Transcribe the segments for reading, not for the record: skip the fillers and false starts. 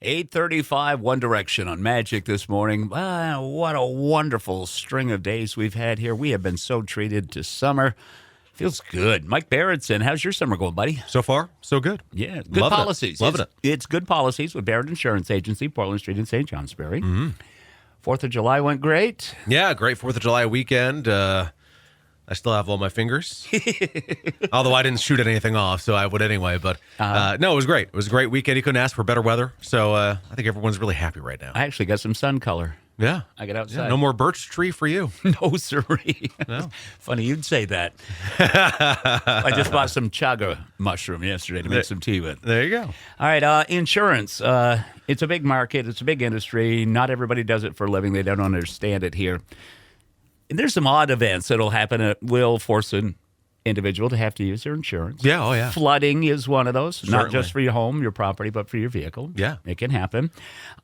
8:35, One Direction on Magic this morning. What a wonderful string of days we've had here. We have been so treated to summer. Feels good. Mike Barrettson, how's your summer going, buddy? So far, so good. Yeah, good Loving policies. it. Loving it. It's good policies with Barrett Insurance Agency, Portland Street in St. Johnsbury. 4th of July went great. Yeah, great 4th of July weekend. I still have all my fingers. Although I didn't shoot anything off, so I would anyway. But no, it was great. It was a great weekend. You couldn't ask for better weather. So I think everyone's really happy right now. I actually got some sun color. Yeah. I got outside. Yeah, no more birch tree for you. No, sirree. No. Funny you'd say that. I just bought some chaga mushroom yesterday to make some tea with. There you go. All right, insurance. It's a big market. It's a big industry. Not everybody does it for a living. They don't understand it here. And there's some odd events that'll happen that will force an individual to have to use their insurance. Yeah, oh yeah. Flooding is one of those. Not Certainly. just for your home, your property, but for your vehicle. Yeah. It can happen.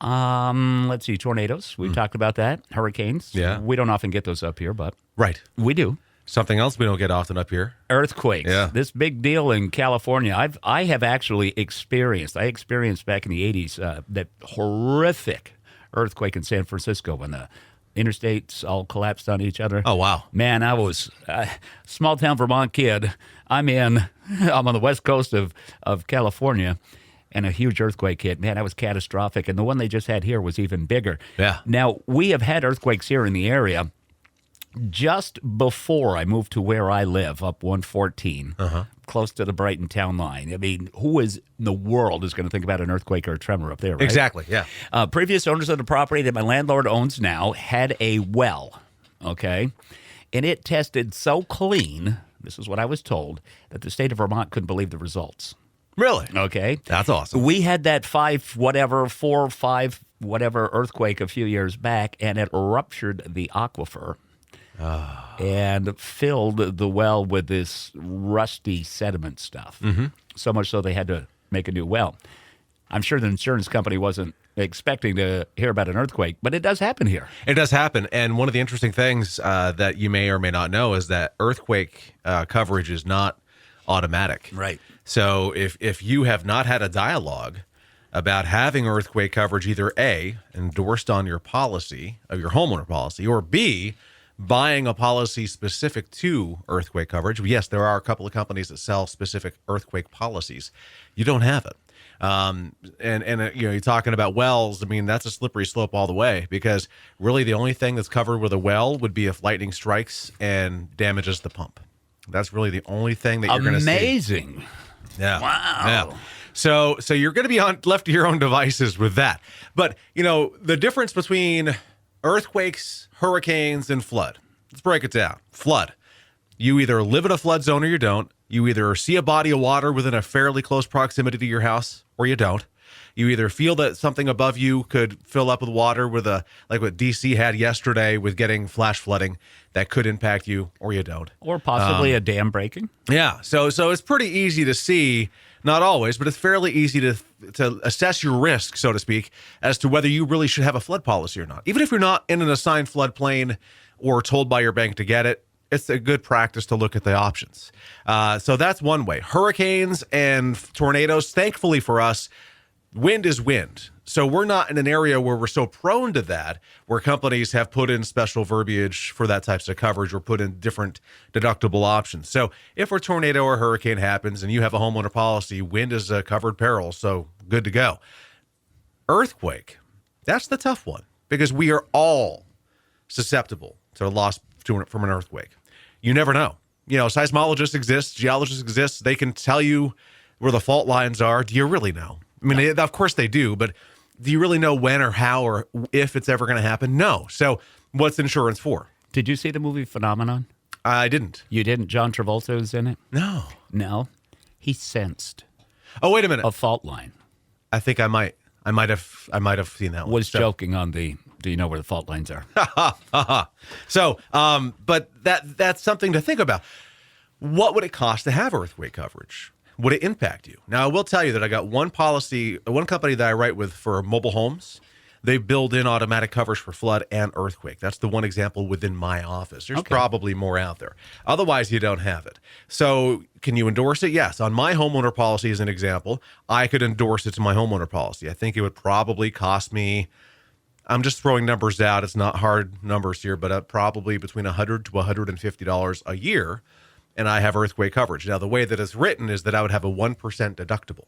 Let's see, tornadoes. We've talked about that. Hurricanes. Yeah. We don't often get those up here, but Right. we do. Something else we don't get often up here. Earthquakes. Yeah. This big deal in California. I have actually experienced back in the 80s that horrific earthquake in San Francisco when the interstates all collapsed on each other. Oh, wow. Man, I was a small town Vermont kid. I'm on the west coast of California, and a huge earthquake hit. Man, that was catastrophic. And the one they just had here was even bigger. Yeah. Now, we have had earthquakes here in the area. Just before I moved to where I live, up 114, close to the Brighton town line. I mean, who in the world is going to think about an earthquake or a tremor up there, right? Exactly, yeah. Previous owners of the property that my landlord owns now had a well, okay? And it tested so clean, this is what I was told, that the state of Vermont couldn't believe the results, Really? okay? That's awesome. We had that 4 or 5 earthquake a few years back, and it ruptured the aquifer. And filled the well with this rusty sediment stuff. So much so they had to make a new well. I'm sure the insurance company wasn't expecting to hear about an earthquake, but it does happen here. It does happen. And one of the interesting things that you may or may not know is that earthquake coverage is not automatic. Right. So if you have not had a dialogue about having earthquake coverage, either A, endorsed on your policy, of your homeowner policy, or B, buying a policy specific to earthquake coverage. Yes, there are a couple of companies that sell specific earthquake policies. You don't have it. You're talking about wells. I mean, that's a slippery slope all the way, because really the only thing that's covered with a well would be if lightning strikes and damages the pump. That's really the only thing that you're going to see. Amazing. Yeah. Wow. Yeah. So you're going to be left to your own devices with that. But, the difference between earthquakes, hurricanes, and flood. Let's break it down. Flood. You either live in a flood zone or you don't. You either see a body of water within a fairly close proximity to your house or you don't. You either feel that something above you could fill up with water like what DC had yesterday with getting flash flooding that could impact you, or you don't. Or possibly a dam breaking. Yeah. So it's pretty easy to see, not always, but it's fairly easy to assess your risk, so to speak, as to whether you really should have a flood policy or not. Even if you're not in an assigned floodplain or told by your bank to get it, it's a good practice to look at the options. So that's one way. Hurricanes and tornadoes, thankfully for us, wind is wind. So we're not in an area where we're so prone to that, where companies have put in special verbiage for that types of coverage or put in different deductible options. So if a tornado or hurricane happens and you have a homeowner policy, wind is a covered peril, so good to go. Earthquake, that's the tough one, because we are all susceptible to loss from an earthquake. You never know. Seismologists exist, geologists exist. They can tell you where the fault lines are. Do you really know? I mean, of course they do, but do you really know when or how or if it's ever going to happen? No. So what's insurance for? Did you see the movie Phenomenon? I didn't. You didn't? John Travolta was in it? No. No. He sensed Oh, wait a minute. a fault line. I think I might have seen that one. Was joking on the, do you know where the fault lines are? So, but that's something to think about. What would it cost to have earthquake coverage? Would it impact you? Now, I will tell you that I got one company that I write with for mobile homes they build in automatic coverage for flood and earthquake. That's the one example within my office. There's probably more out there. Otherwise, you don't have it. So can you endorse it? Yes. On my homeowner policy, as an example, I could endorse it to my homeowner policy. I think it would probably cost me, I'm just throwing numbers out. It's not hard numbers here, but probably between $100 to $150 a year. And I have earthquake coverage. Now, the way that it's written is that I would have a 1% deductible,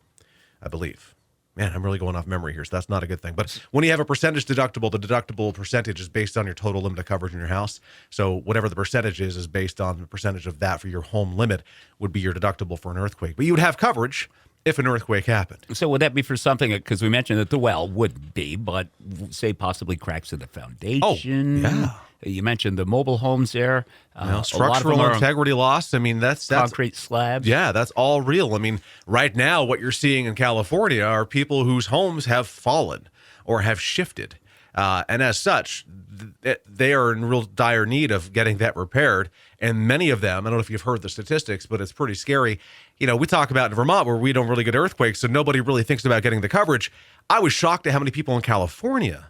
I believe. Man, I'm really going off memory here, so that's not a good thing. But when you have a percentage deductible, the deductible percentage is based on your total limit of coverage in your house. So whatever the percentage is based on the percentage of that for your home limit would be your deductible for an earthquake. But you would have coverage if an earthquake happened. So would that be for something, because we mentioned that the well wouldn't be, but say possibly cracks in the foundation? Oh, yeah. You mentioned the mobile homes there. Structural integrity loss. I mean, that's concrete slabs. Yeah, that's all real. I mean, right now, what you're seeing in California are people whose homes have fallen or have shifted. And as such, they are in real dire need of getting that repaired. And many of them, I don't know if you've heard the statistics, but it's pretty scary. You know, we talk about in Vermont where we don't really get earthquakes, so nobody really thinks about getting the coverage. I was shocked at how many people in California,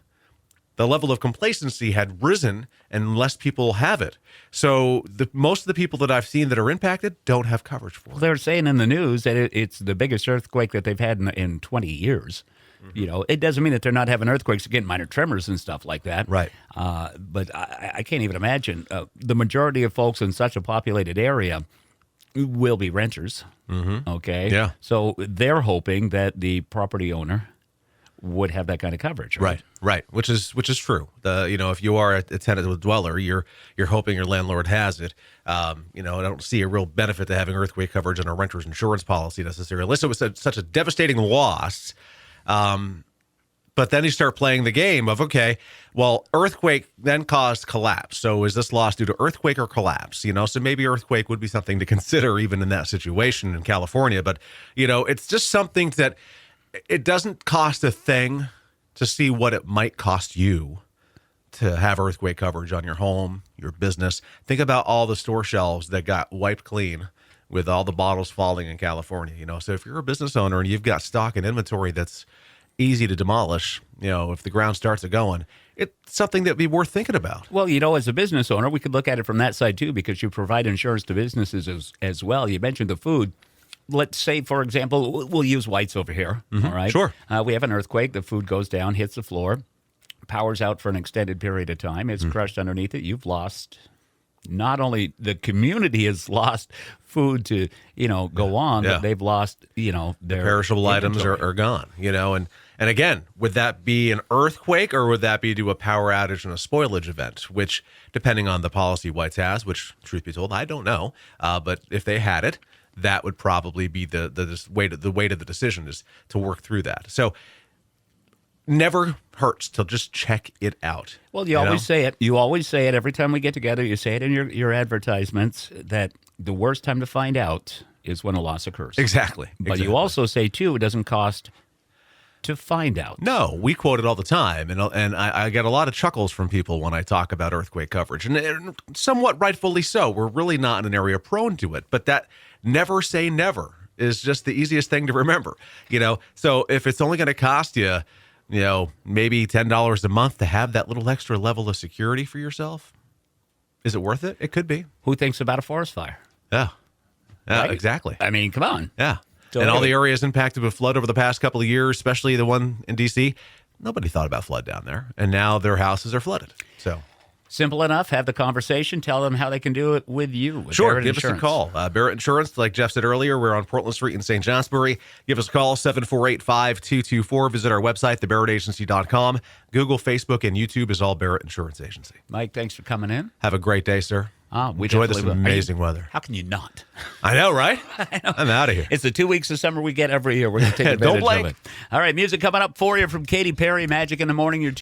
the level of complacency had risen and less people have it. So most of the people that I've seen that are impacted don't have coverage for it. Well, they're saying in the news that it's the biggest earthquake that they've had in 20 years. Mm-hmm. You know, it doesn't mean that they're not having earthquakes, getting minor tremors and stuff like that. Right. But I can't even imagine. The majority of folks in such a populated area will be renters. Mm-hmm. Okay. Yeah. So they're hoping that the property owner would have that kind of coverage. Right. Which is true. If you are a tenant with dweller, you're hoping your landlord has it. I don't see a real benefit to having earthquake coverage on a renter's insurance policy necessarily, unless it was such a devastating loss. But then you start playing the game of, okay, well, earthquake then caused collapse. So is this loss due to earthquake or collapse? So maybe earthquake would be something to consider even in that situation in California. But, it's just something that it doesn't cost a thing to see what it might cost you to have earthquake coverage on your home, your business. Think about all the store shelves that got wiped clean with all the bottles falling in California. So if you're a business owner and you've got stock and inventory that's easy to demolish, if the ground starts going, it's something that'd be worth thinking about. Well, as a business owner, we could look at it from that side too, because you provide insurance to businesses as well. You mentioned the food. Let's say, for example, we'll use White's over here. Mm-hmm. All right. Sure. We have an earthquake. The food goes down, hits the floor, power's out for an extended period of time. It's crushed underneath it. You've lost. Not only the community has lost food to, go on, but they've lost, their perishable items are gone, And again, would that be an earthquake or would that be due to a power outage and a spoilage event? Which, depending on the policy White's has, which, truth be told, I don't know. But if they had it, that would probably be the weight of the decision is to work through that. So never hurts to just check it out. Well, you always say it. You always say it every time we get together. You say it in your advertisements that the worst time to find out is when a loss occurs. Exactly. But you also say, too, it doesn't cost to find out. No, we quote it all the time, and I get a lot of chuckles from people when I talk about earthquake coverage, and somewhat rightfully so. We're really not in an area prone to it, but that never say never is just the easiest thing to remember. So if it's only going to cost you, maybe $10 a month to have that little extra level of security for yourself, is it worth it? It could be. Who thinks about a forest fire? Yeah, Right? Exactly. I mean, come on. Yeah. And all the areas impacted with flood over the past couple of years, especially the one in D.C., nobody thought about flood down there. And now their houses are flooded. So simple enough. Have the conversation. Tell them how they can do it with you. With sure. Barrett Give Insurance. us a call. Barrett Insurance, like Jeff said earlier, we're on Portland Street in St. Johnsbury. Give us a call, 748-5224. Visit our website, thebarrettagency.com. Google, Facebook, and YouTube is all Barrett Insurance Agency. Mike, thanks for coming in. Have a great day, sir. We enjoy this definitely will. amazing weather. How can you not? I know, right? I know. I'm out of here. It's the 2 weeks of summer we get every year. We're going to take advantage of it. All right, music coming up for you from Katy Perry, Magic in the Morning.